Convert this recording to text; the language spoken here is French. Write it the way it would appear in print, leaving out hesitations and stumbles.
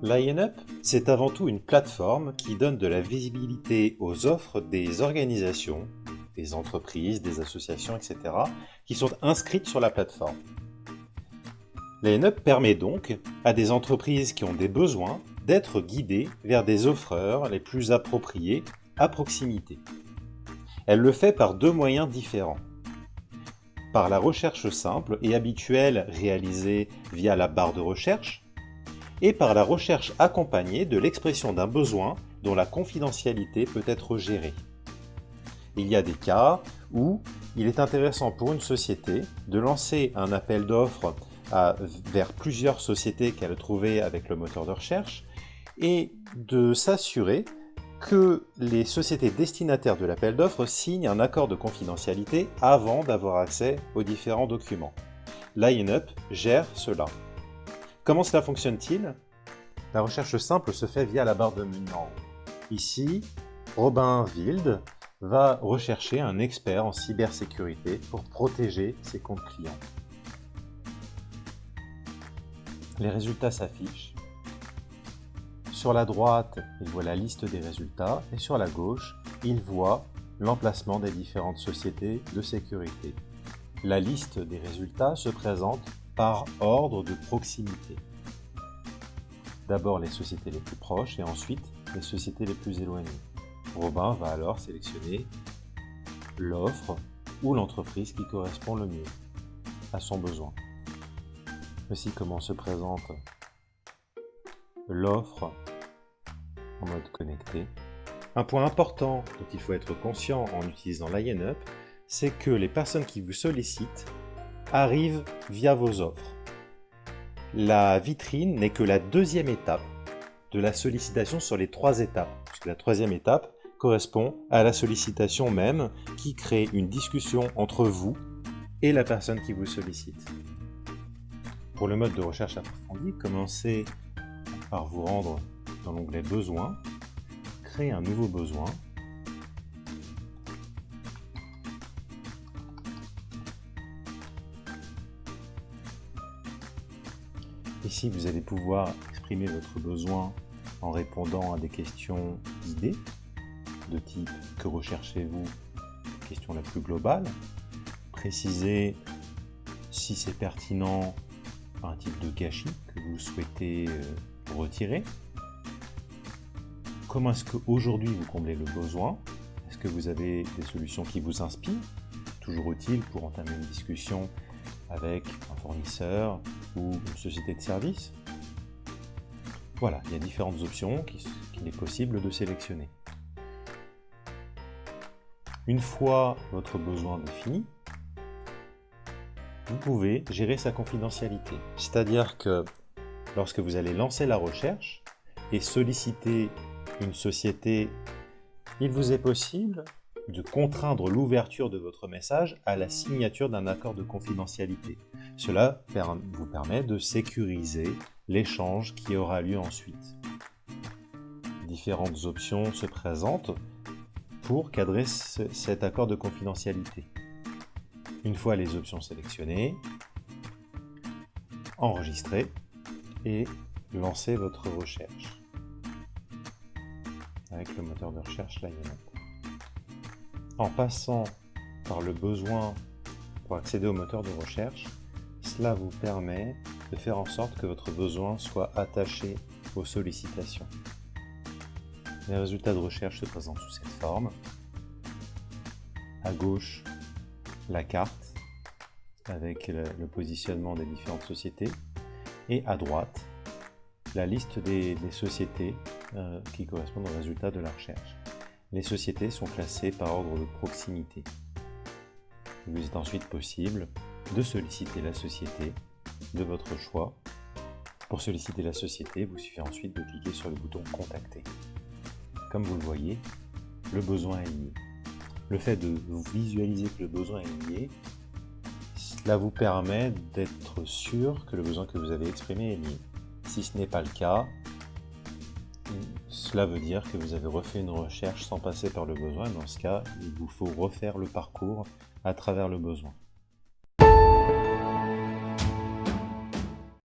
Line-up, c'est avant tout une plateforme qui donne de la visibilité aux offres des organisations, des entreprises, des associations, etc., qui sont inscrites sur la plateforme. Line-up permet donc à des entreprises qui ont des besoins d'être guidées vers des offreurs les plus appropriés à proximité. Elle le fait par deux moyens différents. Par la recherche simple et habituelle réalisée via la barre de recherche, et par la recherche accompagnée de l'expression d'un besoin dont la confidentialité peut être gérée. Il y a des cas où il est intéressant pour une société de lancer un appel d'offres vers plusieurs sociétés qu'elle a trouvées avec le moteur de recherche et de s'assurer que les sociétés destinataires de l'appel d'offres signent un accord de confidentialité avant d'avoir accès aux différents documents. Line-up gère cela. Comment cela fonctionne-t-il ? La recherche simple se fait via la barre de menu en haut. Ici, Robin Wild va rechercher un expert en cybersécurité pour protéger ses comptes clients. Les résultats s'affichent. Sur la droite, il voit la liste des résultats et sur la gauche, il voit l'emplacement des différentes sociétés de sécurité. La liste des résultats se présente par ordre de proximité. D'abord les sociétés les plus proches et ensuite les sociétés les plus éloignées. Robin va alors sélectionner l'offre ou l'entreprise qui correspond le mieux à son besoin. Voici comment se présente l'offre en mode connecté. Un point important dont il faut être conscient en utilisant Line-up, c'est que les personnes qui vous sollicitent arrivent via vos offres. La vitrine n'est que la deuxième étape de la sollicitation sur les trois étapes, puisque la troisième étape correspond à la sollicitation même qui crée une discussion entre vous et la personne qui vous sollicite. Pour le mode de recherche approfondie, commencez par vous rendre dans l'onglet Besoins, créer un nouveau besoin. Ici, vous allez pouvoir exprimer votre besoin en répondant à des questions guidées, de type « Que recherchez-vous ?» question la plus globale. Préciser si c'est pertinent un type de gâchis que vous souhaitez retirer. Comment est-ce qu'aujourd'hui vous comblez le besoin? Est-ce que vous avez des solutions qui vous inspirent? Toujours utile pour entamer une discussion avec un fournisseur ou une société de service. Voilà, il y a différentes options qu'il est possible de sélectionner. Une fois votre besoin défini, vous pouvez gérer sa confidentialité. C'est-à-dire que lorsque vous allez lancer la recherche et solliciter une société, il vous est possible de contraindre l'ouverture de votre message à la signature d'un accord de confidentialité. Cela vous permet de sécuriser l'échange qui aura lieu ensuite. Différentes options se présentent pour cadrer cet accord de confidentialité. Une fois les options sélectionnées, enregistrez et lancez votre recherche avec le moteur de recherche Line-up. En passant par le besoin pour accéder au moteur de recherche, cela vous permet de faire en sorte que votre besoin soit attaché aux sollicitations. Les résultats de recherche se présentent sous cette forme. À gauche, la carte avec le positionnement des différentes sociétés et à droite, la liste des sociétés qui correspondent aux résultats de la recherche. Les sociétés sont classées par ordre de proximité. Il vous est ensuite possible de solliciter la société de votre choix. Pour solliciter la société, vous suffit ensuite de cliquer sur le bouton « Contacter ». Comme vous le voyez, le besoin est lié. Le fait de visualiser que le besoin est lié, cela vous permet d'être sûr que le besoin que vous avez exprimé est lié. Si ce n'est pas le cas, cela veut dire que vous avez refait une recherche sans passer par le besoin. Dans ce cas, il vous faut refaire le parcours à travers le besoin.